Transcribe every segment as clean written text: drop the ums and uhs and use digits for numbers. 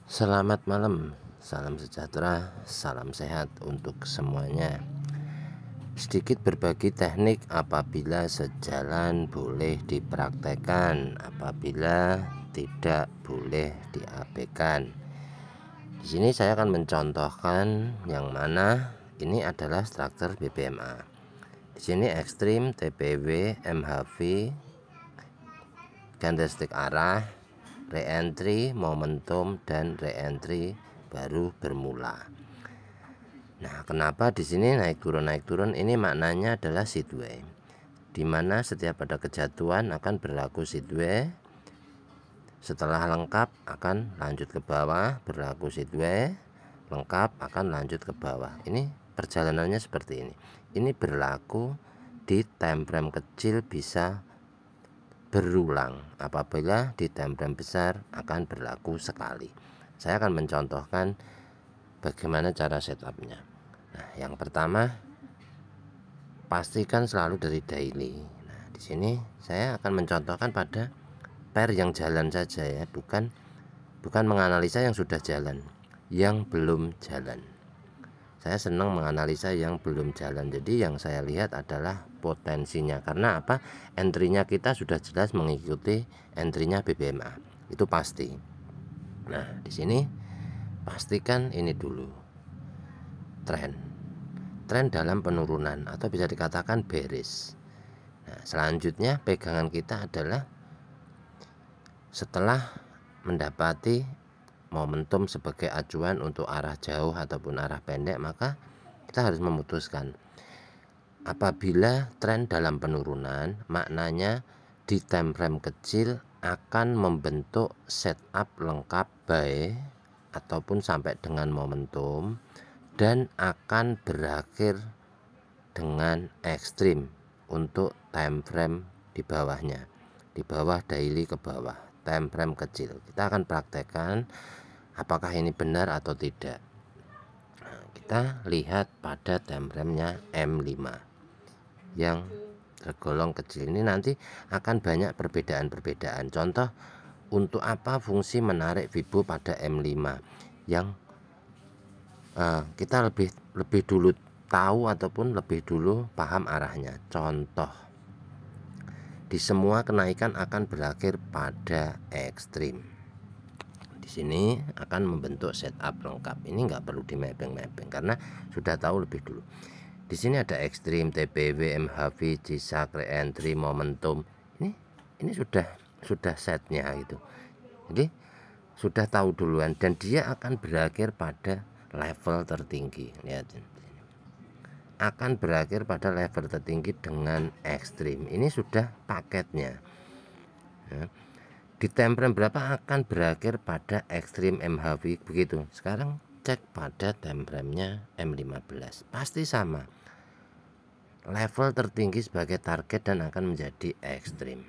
Selamat malam, salam sejahtera, salam sehat untuk semuanya. Sedikit berbagi teknik apabila sejalan boleh dipraktekkan, apabila tidak boleh diabaikan. Di sini saya akan mencontohkan yang mana ini adalah struktur BPMA. Di sini ekstrim, TPW, MHV, candlestick arah, re-entry, momentum, dan re-entry baru bermula. Nah, kenapa di sini naik turun ini maknanya adalah sideway, di mana setiap ada kejatuhan akan berlaku sideway. Setelah lengkap akan lanjut ke bawah, berlaku sideway, lengkap akan lanjut ke bawah. Ini perjalanannya seperti ini. Ini berlaku di time frame kecil, bisa berulang. Apabila di time frame besar akan berlaku sekali. Saya akan mencontohkan bagaimana cara setupnya. Nah, yang pertama, pastikan selalu dari daily. Nah, di sini saya akan mencontohkan pada pair yang jalan saja ya, bukan menganalisa yang sudah jalan, yang belum jalan. Saya senang menganalisa yang belum jalan. Jadi yang saya lihat adalah potensinya. Karena apa? Entry-nya kita sudah jelas mengikuti entry-nya BPMA. Itu pasti. Nah, di sini pastikan ini dulu. Tren dalam penurunan atau bisa dikatakan bearish. Nah, selanjutnya pegangan kita adalah setelah mendapati momentum sebagai acuan untuk arah jauh ataupun arah pendek, maka kita harus memutuskan. Apabila tren dalam penurunan, maknanya di time frame kecil akan membentuk setup lengkap buy ataupun sampai dengan momentum, dan akan berakhir dengan ekstrim untuk time frame di bawahnya, di bawah daily ke bawah time frame kecil. Kita akan praktekkan apakah ini benar atau tidak. Nah, kita lihat pada time frame-nya M5 yang tergolong kecil. Ini nanti akan banyak perbedaan-perbedaan. Contoh, untuk apa fungsi menarik Fibo pada M5 yang kita lebih dulu tahu ataupun lebih dulu paham arahnya. Contoh, di semua kenaikan akan berakhir pada ekstrim. Di sini akan membentuk setup lengkap. Ini nggak perlu di mapping karena sudah tahu lebih dulu. Di sini ada ekstrim, TPW, MHV, G-Shock, re-entry, momentum. Ini sudah setnya gitu. Jadi sudah tahu duluan, dan dia akan berakhir pada level tertinggi. Lihat, akan berakhir pada level tertinggi dengan ekstrim. Ini sudah paketnya ya. Di time frame berapa akan berakhir pada ekstrim MHV, begitu. Sekarang cek pada time frame-nya M15, pasti sama, level tertinggi sebagai target dan akan menjadi ekstrim.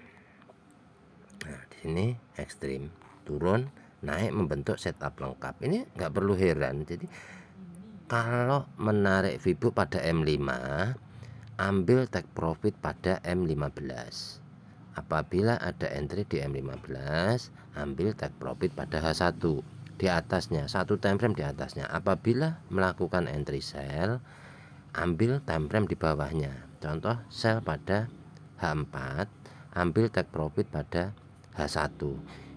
Nah, di sini ekstrim, turun, naik, membentuk setup lengkap. Ini nggak perlu heran. Jadi kalau menarik Fibo pada M5, ambil take profit pada M15. Apabila ada entry di M15, ambil take profit pada H1 di atasnya, satu time frame di atasnya. Apabila melakukan entry sell, ambil time frame di bawahnya. Contoh, sell pada H4, ambil take profit pada H1.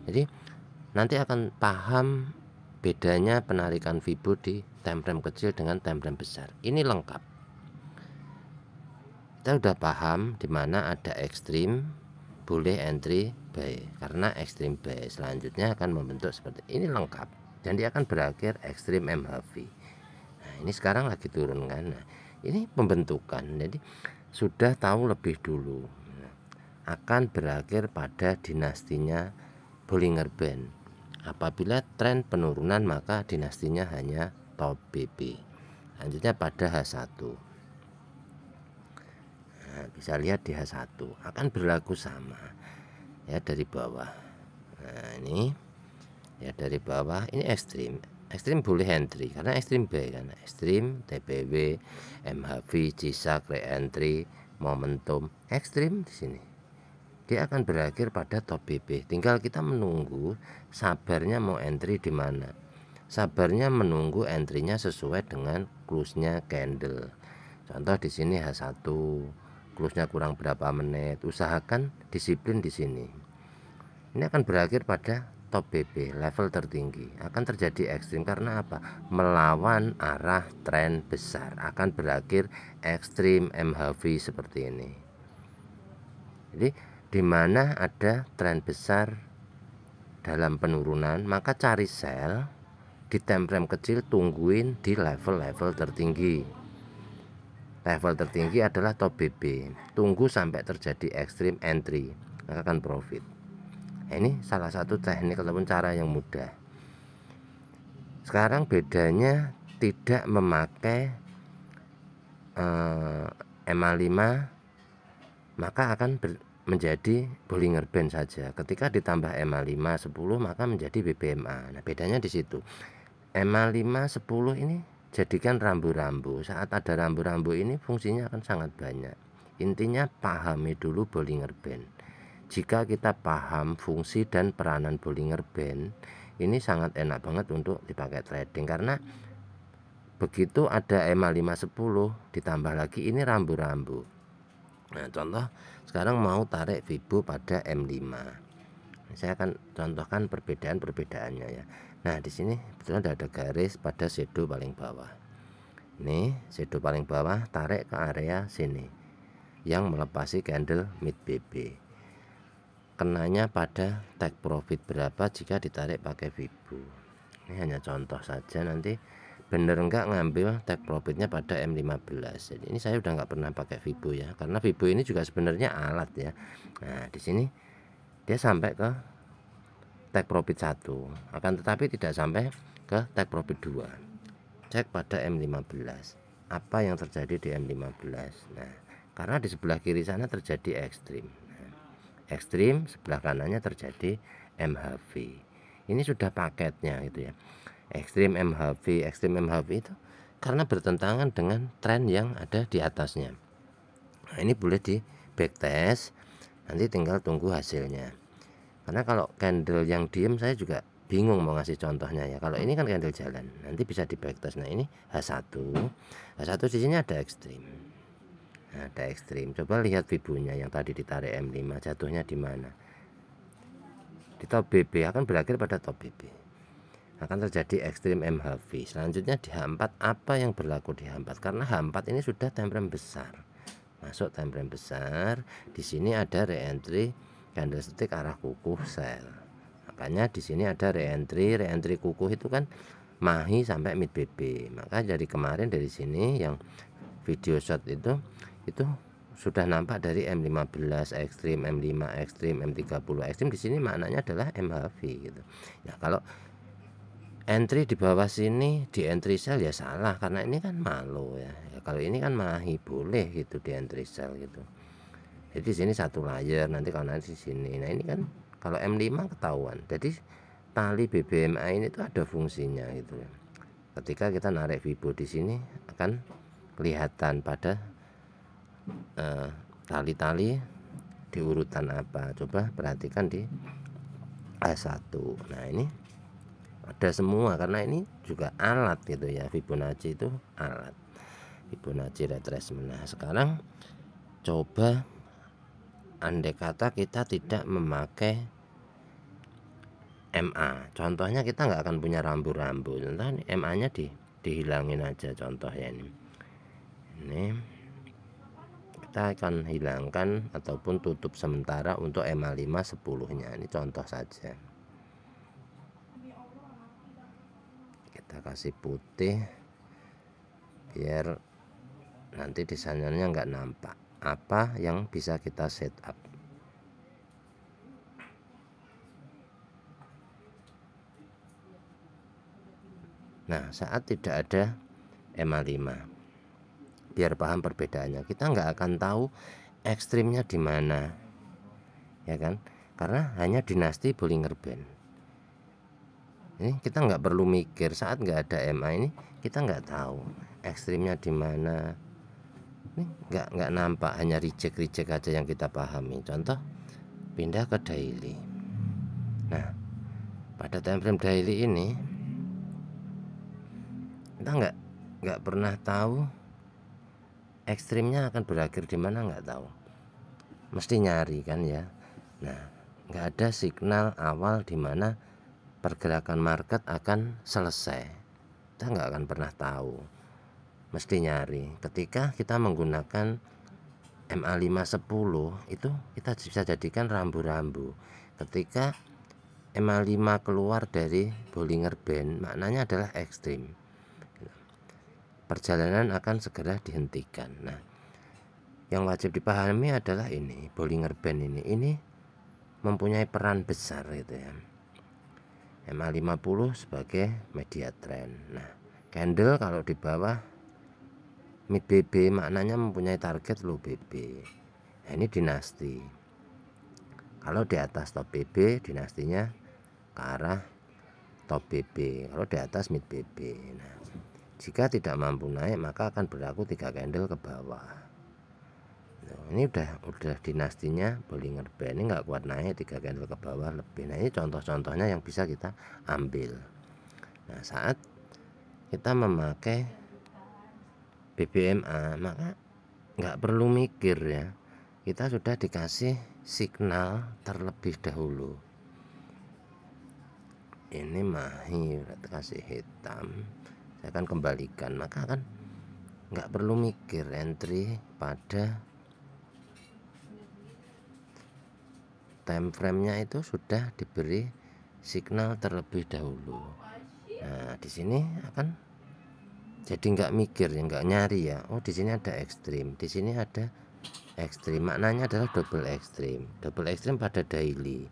Jadi nanti akan paham bedanya penarikan Fibo di time frame kecil dengan time frame besar. Ini lengkap. Kita sudah paham di mana ada ekstrim, boleh entry buy karena ekstrim buy. Selanjutnya akan membentuk seperti ini, lengkap, dan dia akan berakhir ekstrim MHV. Nah, ini sekarang lagi turun kan. Nah, ini pembentukan. Jadi sudah tahu lebih dulu. Nah, akan berakhir pada dinastinya Bollinger Band. Apabila tren penurunan, maka dinastinya hanya top BP. Selanjutnya pada H1. Nah, bisa lihat di H1 akan berlaku sama ya, dari bawah. Nah, ini ya dari bawah, ini ekstrim boleh entry karena ekstrim buy, karena ekstrim, TPW, MHV, G-Shock, re-entry, momentum, ekstrim. Di sini dia akan berakhir pada top BP. Tinggal kita menunggu sabarnya mau entry di mana. sabarnya menunggu entry-nya sesuai dengan close-nya candle. Contoh di sini H1, close-nya kurang berapa menit. Usahakan disiplin di sini. Ini akan berakhir pada top BB, level tertinggi. Akan terjadi ekstrim karena apa? Melawan arah tren besar. Akan berakhir ekstrim MHV seperti ini. Jadi di mana ada tren besar dalam penurunan, maka cari sell di time frame kecil, tungguin di level-level tertinggi. Level tertinggi adalah top BB. Tunggu sampai terjadi ekstrim entry, maka akan profit. Nah, ini salah satu teknik ataupun cara yang mudah. Sekarang bedanya tidak memakai MA5, maka akan menjadi Bollinger Band saja. Ketika ditambah MA5 10 maka menjadi BBMA. Nah, bedanya di situ. MA5 10 ini jadikan rambu-rambu. Saat ada rambu-rambu ini fungsinya akan sangat banyak. Intinya pahami dulu Bollinger Band. Jika kita paham fungsi dan peranan Bollinger Band, ini sangat enak banget untuk dipakai trading, karena begitu ada MA5 10 ditambah lagi ini rambu-rambu. Nah, contoh sekarang mau tarik Fibo pada M5. Saya akan contohkan perbedaan-perbedaannya ya. Nah, di sini betul ada garis pada shadow paling bawah. Ini shadow paling bawah, tarik ke area sini yang melepasi candle mid BB. Kenanya pada take profit berapa jika ditarik pakai Fibo. Ini hanya contoh saja, nanti bener enggak ngambil take profitnya pada M15. Jadi ini saya udah nggak pernah pakai Fibo ya, karena Fibo ini juga sebenarnya alat ya. Nah, di sini dia sampai ke take profit 1, akan tetapi tidak sampai ke take profit 2. Cek pada M15 apa yang terjadi di M15. Nah, karena di sebelah kiri sana terjadi ekstrim. Ekstrim, sebelah kanannya terjadi MHV. Ini sudah paketnya gitu ya. Ekstrim MHV itu karena bertentangan dengan tren yang ada di atasnya. Nah, ini boleh di backtest, nanti tinggal tunggu hasilnya. Karena kalau candle yang diem saya juga bingung mau ngasih contohnya ya. Kalau ini kan candle jalan, nanti bisa di backtest. Nah, ini H1 di sini ada ekstrim. Nah, ada ekstrim. Coba lihat Fibonya yang tadi ditarik M5, jatuhnya di mana? Di top BB, akan berakhir pada top BB. Akan terjadi ekstrim MHV. Selanjutnya di H4, apa yang berlaku di H4? Karena H4 ini sudah time frame besar. Masuk time frame besar, di sini ada re-entry candlestick arah kukuh sell. Makanya di sini ada re-entry kukuh itu kan mahi sampai mid BB. Maka dari kemarin dari sini yang video shot itu sudah nampak dari M15 ekstrim, M5 ekstrim, M30 ekstrim. Di sini maknanya adalah MHV gitu. Nah, kalau entry di bawah sini di entry sell ya salah, karena ini kan malo ya. Kalau ini kan mahi boleh gitu di entry sell gitu. Jadi di sini satu layer, nanti kalau nanti di sini. Nah, ini kan kalau M5 ketahuan. Jadi tali BBMA ini tuh ada fungsinya gitu ya. Ketika kita narik Fibo di sini akan kelihatan pada tali-tali di urutan apa. Coba perhatikan di A1. Nah, ini ada semua karena ini juga alat gitu ya. Fibonacci itu alat, Fibonacci retracement. Nah, sekarang coba andai kata kita tidak memakai MA, contohnya kita nggak akan punya rambu-rambu. Contoh MA nya dihilangin aja contoh ya. Ini kita akan hilangkan ataupun tutup sementara untuk MA5 10 nya. Ini contoh saja. Kita kasih putih biar nanti desainernya nggak nampak apa yang bisa kita setup. Nah, saat tidak ada MA5, biar paham perbedaannya, kita nggak akan tahu ekstrimnya di mana, ya kan? Karena hanya dinasti Bollinger Band. Ini kita nggak perlu mikir, saat nggak ada MA ini kita nggak tahu ekstrimnya di mana. Ini nggak nampak, hanya reject aja yang kita pahami. Contoh pindah ke daily. Nah, pada time frame daily ini Kita nggak pernah tahu ekstrimnya akan berakhir di mana, nggak tahu, mesti nyari kan ya. Nah, nggak ada signal awal di mana pergerakan market akan selesai, kita nggak akan pernah tahu, mesti nyari. Ketika kita menggunakan MA510 itu kita bisa jadikan rambu-rambu. Ketika MA5 keluar dari Bollinger Band, maknanya adalah ekstrim, perjalanan akan segera dihentikan. Nah, yang wajib dipahami adalah ini, Bollinger Band ini mempunyai peran besar gitu ya. MA50 sebagai media trend. Nah, candle kalau di bawah mid BB maknanya mempunyai target low BB. Nah, ini dinasti. Kalau di atas top BB, dinastinya ke arah top BB. Kalau di atas mid BB. Nah, jika tidak mampu naik maka akan berlaku 3 candle ke bawah. Nah, ini udah dinastinya Bollinger Band, ini nggak kuat naik 3 candle ke bawah lebih. Nah, ini contoh-contohnya yang bisa kita ambil. Nah, saat kita memakai BBMA maka nggak perlu mikir ya, kita sudah dikasih signal terlebih dahulu. Ini mahi kasih hitam, saya akan kembalikan, maka kan nggak perlu mikir entry pada time frame-nya itu sudah diberi signal terlebih dahulu. Nah, di sini akan jadi nggak mikir ya, nggak nyari ya. Oh, di sini ada ekstrim, di sini ada ekstrim. Maknanya adalah double ekstrim. Double ekstrim pada daily.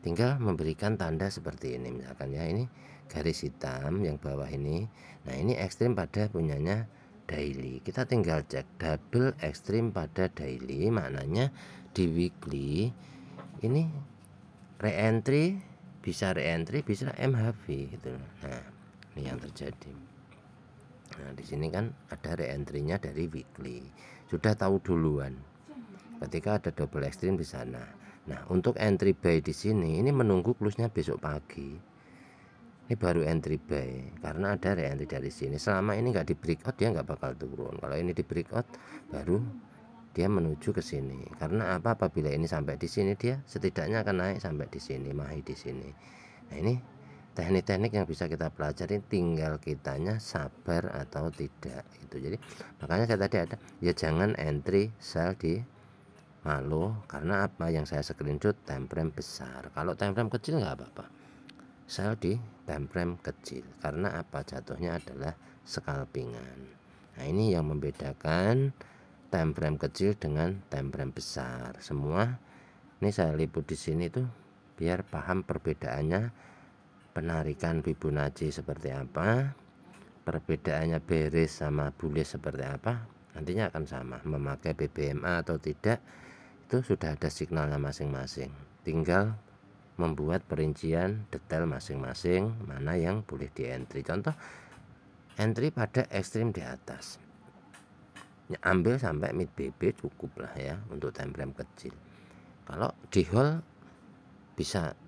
Tinggal memberikan tanda seperti ini, misalkan ya, ini garis hitam yang bawah ini. Nah, ini ekstrim pada punyanya daily. Kita tinggal cek double ekstrim pada daily, maknanya di weekly ini reentry, bisa reentry, bisa MHV gitu. Nah, ini yang terjadi. Nah, di sini kan ada reentry-nya dari weekly. Sudah tahu duluan ketika ada double extreme di sana. Nah, untuk entry buy di sini ini menunggu close-nya besok pagi. Ini baru entry buy karena ada reentry dari sini. Selama ini nggak di breakout dia nggak bakal turun. Kalau ini di breakout baru dia menuju ke sini. Karena apa? Apabila ini sampai di sini dia setidaknya akan naik sampai di sini, mahi di sini. Nah, ini teknik-teknik yang bisa kita pelajari, tinggal kitanya sabar atau tidak itu. Jadi makanya saya tadi ada ya, jangan entry sell di malu, karena apa? Yang saya screenshot time frame besar. Kalau time frame kecil nggak apa-apa, sell di time frame kecil, karena apa? Jatuhnya adalah scalpingan. Nah, ini yang membedakan time frame kecil dengan time frame besar. Semua ini saya liput di sini tuh biar paham perbedaannya. Penarikan Fibonacci seperti apa, perbedaannya bearish sama bullish seperti apa, nantinya akan sama. Memakai BBMA atau tidak itu sudah ada signalnya masing-masing, tinggal membuat perincian detail masing-masing mana yang boleh di entry. Contoh entry pada ekstrim di atas ya, ambil sampai mid BB cukup lah ya untuk time frame kecil. Kalau di hold bisa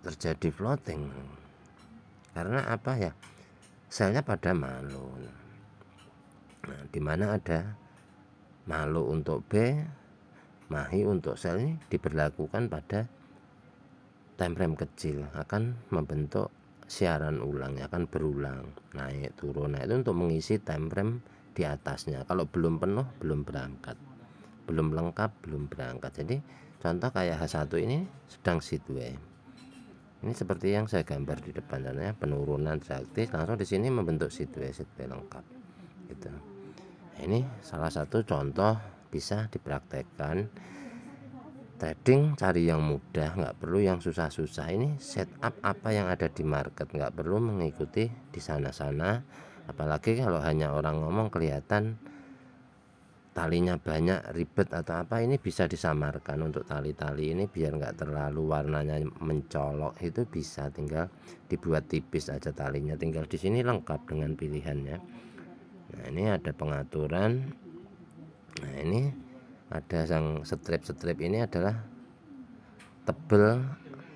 terjadi floating karena apa ya, selnya pada malu. Nah, dimana ada malu untuk B, mahi untuk sel, ini diberlakukan pada time frame kecil, akan membentuk siaran ulang, akan berulang naik turun. Nah, itu untuk mengisi time frame di atasnya. Kalau belum penuh belum berangkat, belum lengkap belum berangkat. Jadi contoh kayak H1 ini sedang sideway. Ini seperti yang saya gambar di depan sana ya, penurunan drastis langsung di sini membentuk sideway lengkap gitu. Nah, ini salah satu contoh bisa dipraktekkan. Trading cari yang mudah, nggak perlu yang susah-susah. Ini setup apa yang ada di market, nggak perlu mengikuti di sana-sana. Apalagi kalau hanya orang ngomong kelihatan talinya banyak, ribet atau apa, ini bisa disamarkan untuk tali-tali ini biar nggak terlalu warnanya mencolok. Itu bisa tinggal dibuat tipis aja talinya, tinggal di sini lengkap dengan pilihannya. Nah, ini ada pengaturan. Nah, ini ada yang strip ini adalah tebel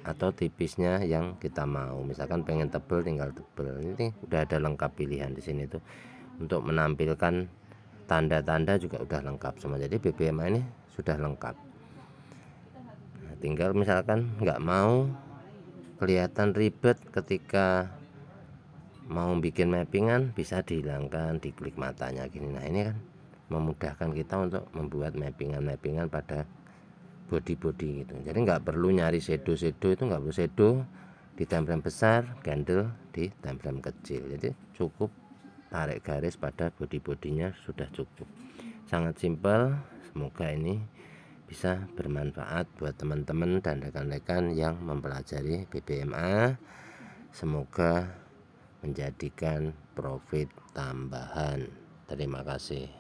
atau tipisnya yang kita mau. Misalkan pengen tebel tinggal tebel. Ini udah ada lengkap pilihan di sini tuh. Untuk menampilkan tanda-tanda juga udah lengkap semua. Jadi BBMA ini sudah lengkap. Nah, tinggal misalkan nggak mau kelihatan ribet ketika mau bikin mappingan, bisa dihilangkan, diklik matanya gini. Nah ini kan memudahkan kita untuk membuat mappingan pada body gitu. Jadi nggak perlu nyari shadow itu, nggak perlu shadow di timeframe besar, candle di timeframe kecil. Jadi cukup tarik garis pada bodinya sudah cukup. Sangat simpel. Semoga ini bisa bermanfaat buat teman-teman dan rekan-rekan yang mempelajari BBMA. Semoga menjadikan profit tambahan. Terima kasih.